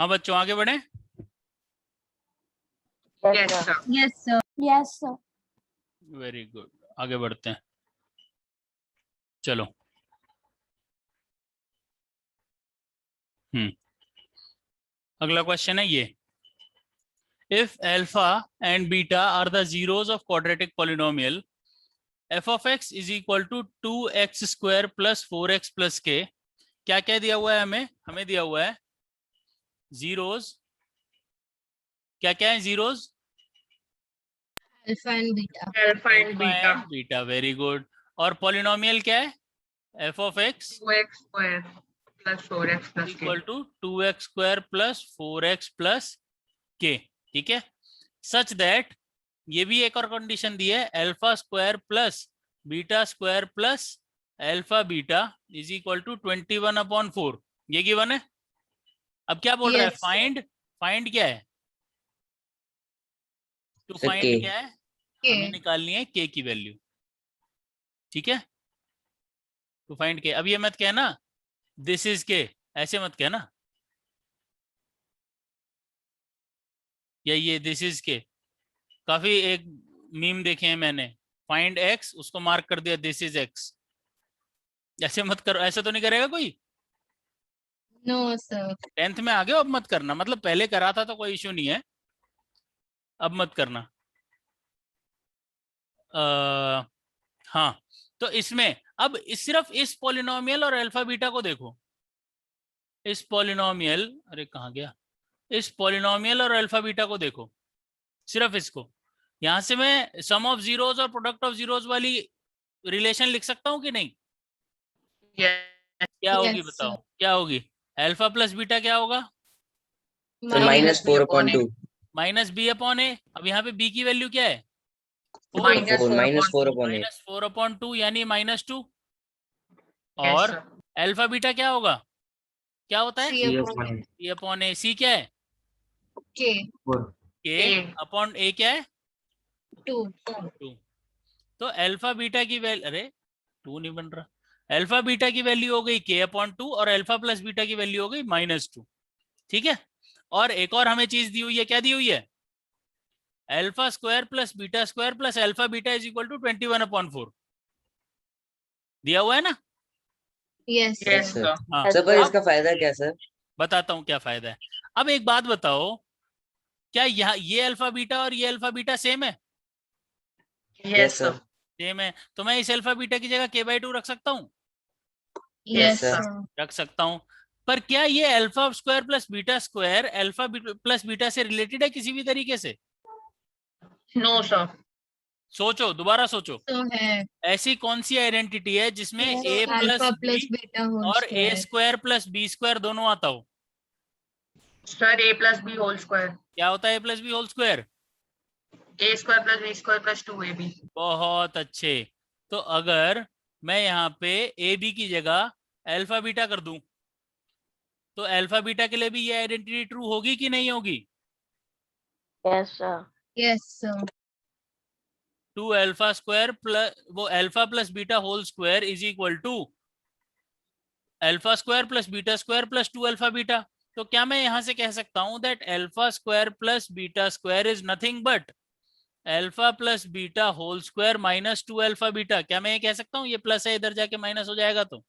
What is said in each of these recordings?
हाँ बच्चों आगे बढ़े। Yes, sir. Yes, sir. Yes, sir. Very good, आगे बढ़ते हैं। चलो अगला क्वेश्चन है ये, if alpha and beta are the zeros of quadratic polynomial f of x is equal to 2x square plus 4x plus k। क्या क्या दिया हुआ है हमें दिया हुआ है जीरोस। क्या क्या है zeros? Alpha and beta. Alpha and beta. Beta, very good. और पॉलिनोमियल क्या है? f of x 2x square plus 4x plus k. Equal to 2x square plus 4x plus k। ठीक है, सच दैट ये भी एक और कंडीशन दी है, alpha square plus beta square plus alpha beta is equal to 21/4। ये given है। अब क्या बोल रहा है? फाइंड क्या है? टू फाइंड क्या है? हमें निकालनी है k की वैल्यू। ठीक है, टू फाइंड k। अब ये मत कहना दिस इज k, ऐसे मत कहना, या ये दिस इज k। काफी एक मीम देखे हैं मैंने, फाइंड x उसको मार्क कर दिया दिस इज x। ऐसे मत करो, ऐसे तो नहीं करेगा कोई? No, sir. 10th में आ गए, अब मत करना। मतलब पहले करा था तो कोई इश्यू नहीं है, अब मत करना। हाँ, तो इसमें अब सिर्फ इस पॉलिनोमियल और अल्फा बीटा को देखो। इस पॉलिनोमियल, अरे कहाँ गया, इस पॉलिनोमियल और अल्फा बीटा को देखो, सिर्फ इसको। यहां से मैं सम ऑफ जीरोस और प्रोडक्ट ऑफ जीरोस वाली रिलेशन लिख सकता हूँ कि नहीं? Yes. क्या होगी Yes, बताओ, sir. क्या होगी? अल्फा प्लस बीटा क्या होगा? -4/2 माइनस बी अपॉन ए। अब यहाँ पे बी की वैल्यू क्या है? -4/8 -4/2 यानी -2। Yes, और sir. अल्फा बीटा क्या होगा? क्या होता है? C upon सी अपॉन ए। सी क्या है? K. के अपॉन ए क्या है? 2. 2। तो अल्फा बीटा की वैल्यू, अरे 2 नहीं बन रहा। अल्फा बीटा की वैल्यू हो गई k/2 और अल्फा प्लस बीटा की वैल्यू हो गई -2। ठीक है, और एक और हमें चीज दी हुई है। क्या दी हुई है? Alpha square plus beta square plus alpha beta is equal to 21/4 दिया हुआ है ना? Yes, Yes, sir. sir. हाँ, सर पर अब इसका फायदा क्या सर? बताता हूँ क्या फायदा है। अब एक बात बताओ, क्या यहाँ ये अल्फा बीटा और ये अल्फा बीटा सेम है? Yes, sir. सेम है, तो मैं इस अल्फा बीटा की जगह k/2 रख सकता हूँ? Yes, sir. sir. रख सकता हूँ। पर क्या ये alpha square plus beta square alpha plus beta से रिलेटेड है किसी भी तरीके से? No, sir. सोचो, दोबारा सोचो। So है ऐसी कौन सी आइडेंटिटी है जिसमें a plus alpha B plus beta whole और a square. Square plus B square दोनों आता हो? Sir, a plus b whole square. क्या होता है a plus B whole square? A square plus b square plus 2ab. बहुत अच्छे। तो अगर मैं यहाँ पे ए बी की जगह अल्फा बीटा कर दूं, तो अल्फा बीटा के लिए भी ये आइडेंटिटी ट्रू होगी कि नहीं होगी? Yes, sir. Yes, sir. 2 alpha square plus वो alpha plus beta whole square is equal to alpha square plus beta square plus 2 alpha beta. तो क्या मैं यहां से कह सकता हूं that alpha square plus beta square is nothing but alpha plus beta whole square -2 alpha beta? क्या मैं ये कह सकता हूँ? ये प्लस है, इधर जाके माइनस हो जाएगा तो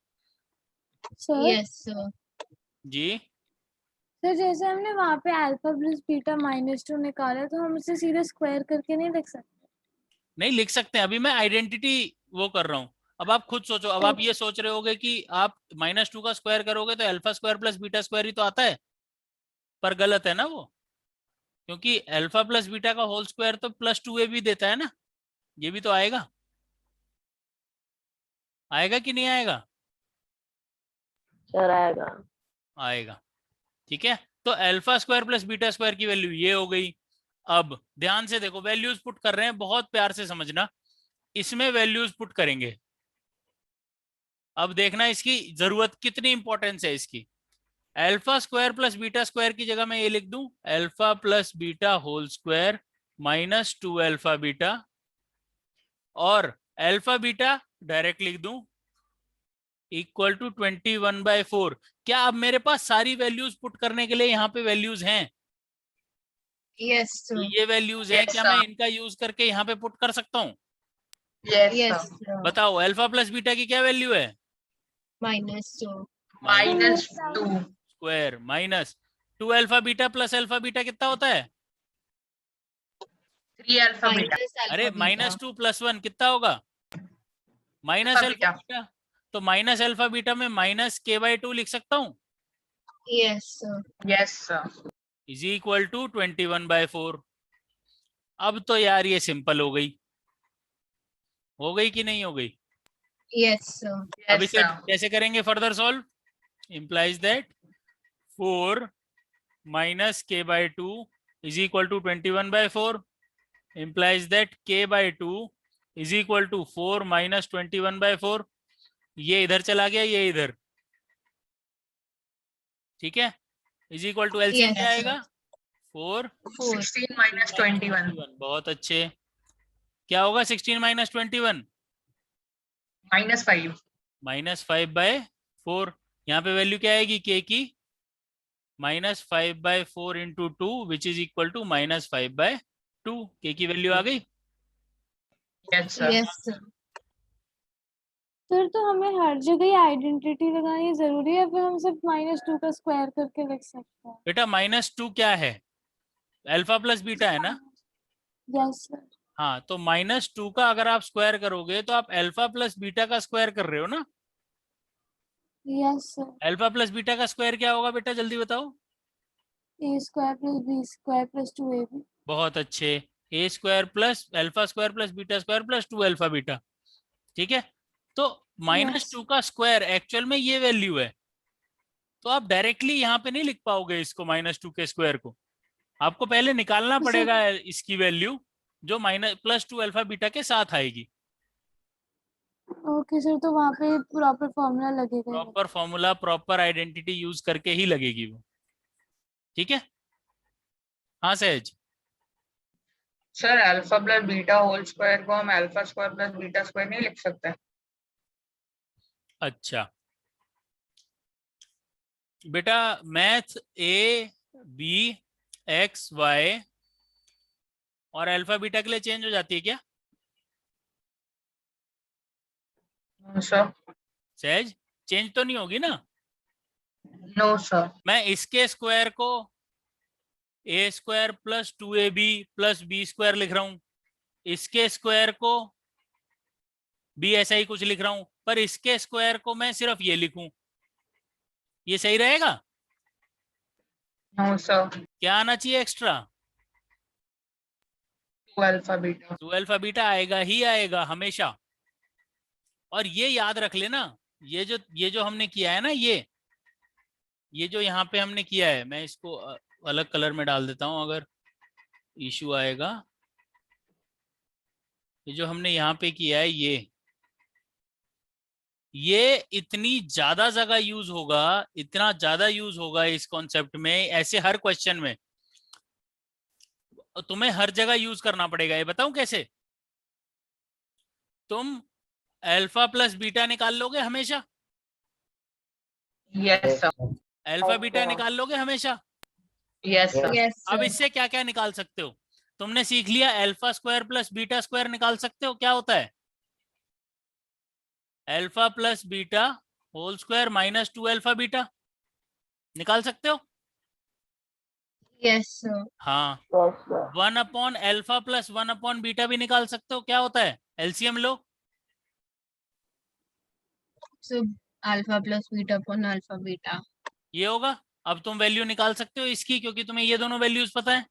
Sir. Yes, sir. जी। तो जैसे हमने वहाँ पे अल्फा प्लस बीटा -2 निकाला, तो हम उसे सीधे स्क्वायर करके नहीं लिख सकते? नहीं लिख सकते हैं, अभी मैं आइडेंटिटी वो कर रहा हूँ। अब आप खुद सोचो, अब आप ये सोच रहे होगे कि आप -2 का स्क्वायर करोगे तो alpha square plus beta square ही तो आता है, पर गलत है ना वो, क्योंकि अल्फा प्लस बीटा का होल स्क्वायर तो +2a भी देता है ना। ये भी तो आएगा, आएगा कि नहीं आएगा? Sir, आएगा. आएगा। ठीक है, तो alpha square plus beta square की वैल्यू ये हो गई। अब ध्यान से देखो, वैल्यूज पुट कर रहे हैं, बहुत प्यार से समझना। इसमें वैल्यूज पुट करेंगे, अब देखना इसकी जरूरत कितनी इंपॉर्टेंस है इसकी। Alpha square plus beta square की जगह मैं ये लिख दूं alpha plus beta whole square -2 alpha beta, और अल्फा बीटा डायरेक्ट लिख दूं इक्वल टू 21/4। क्या अब मेरे पास सारी वैल्यूज पुट करने के लिए यहाँ पे वैल्यूज हैं? Yes, तो sir. ये वैल्यूज हैं, Yes, क्या sir. मैं इनका यूज करके यहाँ पे पुट कर सकता हूँ? Yes, Yes, sir. sir. बताओ अल्फा प्लस बीटा की क्या वैल्यू है? -2. Minus 2. Square minus 2 alpha beta plus alpha beta कितना होता है? 3 alpha beta. Minus अरे alpha माइनस beta. 2 प्लस 1 कितना होगा? Minus Alpha alpha beta. Beta. तो माइनस अल्फा बीटा में माइनस k/2 लिख सकता हूँ, Yes, sir. Yes, sir. Is equal to 21/4। अब तो यार ये सिंपल हो गई कि नहीं हो गई? Yes, sir. अब Yes, इसे sir. कैसे करेंगे further solve? implies that 4 minus k/2 is equal to 21/4 implies that k/2 is equal to 4 minus 21/4। ये इधर चला गया, ये इधर, ठीक है। Is equal to LCM Yes, क्या sir. आएगा? 4 4. 16 minus 21. बहुत अच्छे। क्या होगा 16 minus 21? Minus 5. -5/4। यहाँ पे वैल्यू क्या आएगी k की? -5/4 into 2 which is equal to -5/2। k की वैल्यू आ गई। Yes, sir. Yes, sir. Sir तो हमें हर जगह ही आइडेंटिटी लगानी जरूरी है, फिर हम सिर्फ -2 का स्क्वायर करके लिख सकते हैं? बेटा -2 क्या है? अल्फा प्लस बीटा है ना। Yes sir. हाँ, तो -2 का अगर आप स्क्वायर करोगे तो आप अल्फा प्लस बीटा का स्क्वायर कर रहे हो ना। Yes sir. Alpha plus beta का स्क्वायर क्या होगा बेटा, जल्दी बताओ। a square plus b square plus 2ab। बहुत अच्छे। A square plus alpha square plus beta square plus 2 alpha beta, ठीक है। तो -2 का स्क्वायर एक्चुअल में ये वैल्यू है, तो आप डायरेक्टली यहाँ पे नहीं लिख पाओगे इसको, -2 के स्क्वायर को। आपको पहले निकालना तो पड़ेगा इसकी वैल्यू, जो +2 अल्फा बीटा के साथ आएगी। ओके सर, तो वहाँ पे प्रॉपर फॉर्मूला लगेगा ही proper formula, proper identity use करके ही लगेगी वो, ठीक है। हाँ सहज। Sir alpha plus beta whole square को हम alpha square plus beta square नहीं लिख सकते? अच्छा बेटा, math A B X Y और अल्फा बीटा के लिए चेंज हो जाती है क्या सर सहज? चेंज तो नहीं होगी ना। No sir. मैं इसके स्क्वायर को A square plus 2ab plus B square लिख रहा हूं, इसके स्क्वायर को भी ऐसा ही कुछ लिख रहा हूं, पर इसके स्क्वायर को मैं सिर्फ ये लिखूं, ये सही रहेगा? No sir. क्या आना चाहिए extra? 2 alpha beta. 2 alpha beta आएगा ही आएगा हमेशा। और ये याद रख लेना, ये जो हमने किया है ना, ये जो यहाँ पे हमने किया है, मैं इसको अलग कलर में डाल देता हूं अगर इशू आएगा। ये जो हमने यहाँ पे किया है, ये इतनी ज्यादा जगह यूज होगा, इतना ज्यादा यूज होगा इस कॉन्सेप्ट में, ऐसे हर क्वेश्चन में तुम्हें हर जगह यूज करना पड़ेगा। ये बताऊं कैसे? तुम अल्फा प्लस बीटा निकाल लोगे हमेशा, यस सर। अल्फा बीटा निकाल लोगे हमेशा। Yes sir. Yes, अब sir. इससे क्या क्या निकाल सकते हो? तुमने सीख लिया alpha square plus beta square निकाल सकते हो। क्या होता है? Alpha plus beta whole square -2 alpha beta निकाल सकते हो। Yes, sir. हाँ, Yes, sir. 1 alpha plus 1 beta भी निकाल सकते हो। क्या होता है? एलसीएम लो। So alpha plus beta upon alpha beta. ये होगा। अब तुम वैल्यू निकाल सकते हो इसकी, क्योंकि तुम्हें ये दोनों वैल्यूज पता है।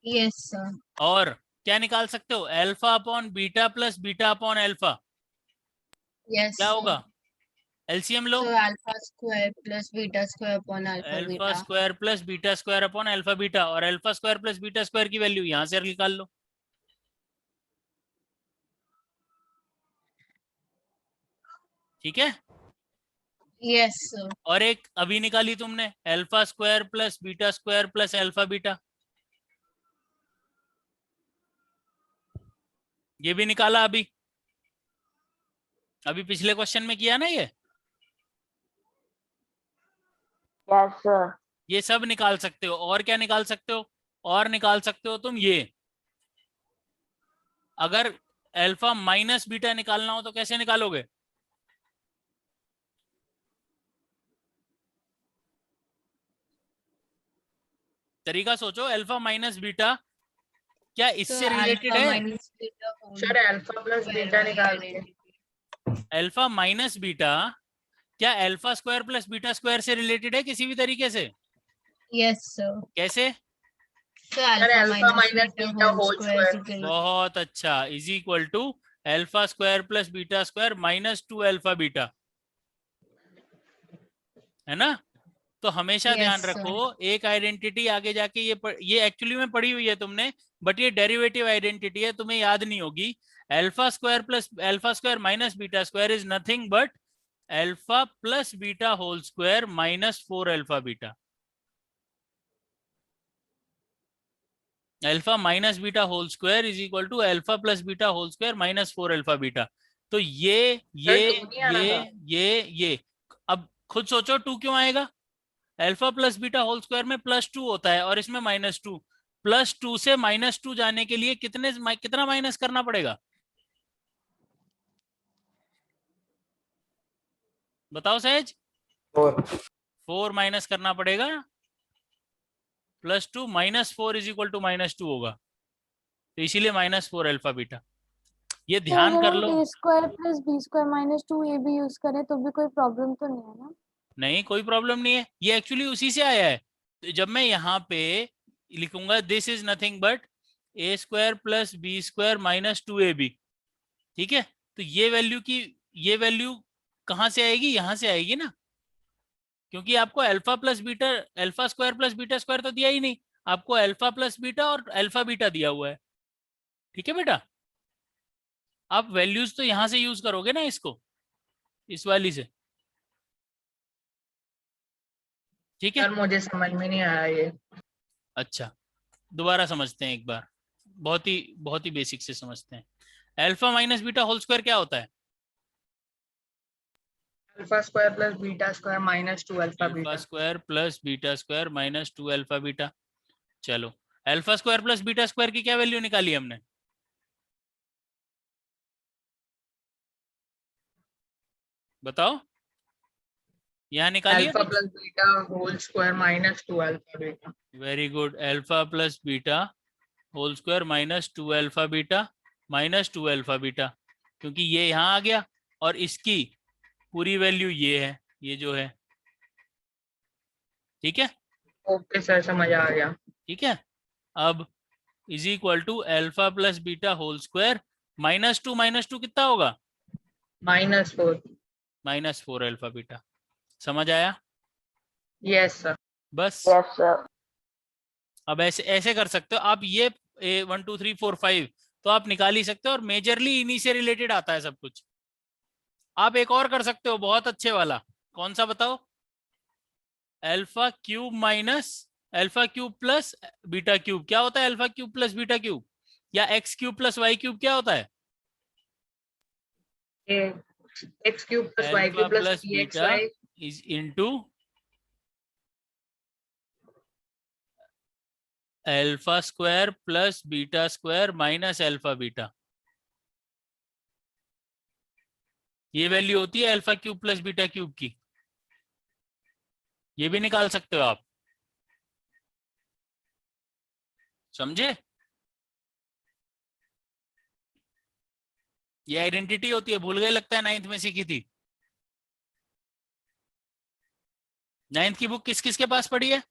Yes, sir. और क्या निकाल सकते हो? Alpha upon beta plus beta upon alpha. Yes, क्या sir. होगा? एलसीएम लो। So alpha square plus beta square upon alpha alpha beta. Square plus beta square upon alpha beta, और alpha square plus beta square की value यहां से निकाल लो। ठीक है। Yes, sir. और एक अभी निकाली तुमने, alpha square plus beta square plus alpha beta, ये भी निकाला अभी पिछले क्वेश्चन में किया ना ये। Yes, sir. ये सब निकाल सकते हो। और क्या निकाल सकते हो? और निकाल सकते हो तुम ये, अगर अल्फा माइनस बीटा निकालना हो तो कैसे निकालोगे? तरीका सोचो। अल्फा माइनस बीटा क्या इससे रिलेटेड है? सर अल्फा प्लस बीटा निकाल के। अल्फा माइनस बीटा क्या alpha square plus beta square से रिलेटेड है किसी भी तरीके से? Yes sir. कैसे? Sir alpha minus beta whole square. बहुत अच्छा। Is equal to alpha square plus beta square minus 2 alpha beta, है ना? तो हमेशा Yes, ध्यान sir. रखो, एक आइडेंटिटी आगे जाके ये एक्चुअली में पढ़ी हुई है तुमने, बट ये डेरिवेटिव आइडेंटिटी है, तुम्हें याद नहीं होगी। Alpha square minus beta square is nothing but alpha plus beta whole square minus 4 alpha beta. Alpha minus beta whole square is equal to alpha plus beta whole square minus 4 alpha beta. तो ये अब खुद सोचो 2 क्यों आएगा? Alpha plus beta whole square में +2 होता है और इसमें -2। +2 से -2 जाने के लिए कितना माइनस करना पड़ेगा? बताओ सहज। 4 माइनस करना पड़ेगा। +2 -4 इज इक्वल टू -2 होगा, तो इसीलिए -4 अल्फा बीटा। ये तो ध्यान अगर कर हम लो। a square plus b square minus 2a भी यूज करें तो भी कोई प्रॉब्लम तो नहीं है ना? नहीं, कोई प्रॉब्लम नहीं है, ये एक्चुअली उसी से आया है। तो जब मैं यहाँ पे लिखूंगा this is nothing but a square plus B square minus 2ab, ठीक है? तो ये वैल्यू कहाँ से आएगी? यहाँ से आएगी ना, क्योंकि आपको alpha square plus beta square तो दिया ही नहीं, आपको अल्फा प्लस बीटा और अल्फा बीटा दिया हुआ है। ठीक है बेटा, आप वैल्यूज तो यहाँ से यूज करोगे ना इसको, इस वाली से। ठीक है, सर मुझे समझ में नहीं आया ये। अच्छा दोबारा समझते हैं एक बार, बहुत ही बेसिक से समझते हैं। Alpha minus beta whole square क्या होता है? Alpha square plus beta square minus 2 alpha alpha beta. Square plus beta square minus 2 alpha beta. चलो, alpha square plus beta square की क्या वैल्यू निकाली हमने? बताओ, यहाँ निकालिए। Alpha plus beta whole square minus 2 alpha beta. Very good. Alpha plus beta whole square minus 2 alpha beta minus 2 alpha beta, क्योंकि ये यहाँ आ गया और इसकी पूरी वैल्यू ये है, ये जो है। ठीक है, ओके सर समझ आ गया। ठीक है। अब is equal to alpha plus beta whole square -2 कितना होगा? -4। -4 अल्फा बीटा। समझ आया? Yes sir. बस Yes, sir. अब ऐसे ऐसे कर सकते हो आप, ये 1 2 3 4 5 तो आप निकाल ही सकते हो, और मेजरली इन्हीं से रिलेटेड आता है सब कुछ। आप एक और कर सकते हो बहुत अच्छे वाला, कौन सा बताओ? Alpha cube minus alpha cube plus beta cube क्या होता है? Alpha cube plus beta cube, या X cube plus Y cube क्या होता है? X cube plus Y alpha cube plus plus beta is into alpha square plus beta square minus alpha beta. ये value होती है alpha cube plus beta cube की। ये भी निकाल सकते हो आप, समझे? ये आइडेंटिटी होती है, भूल गए लगता है, 9th में सीखी थी। 9th की बुक किस किस के पास पड़ी है?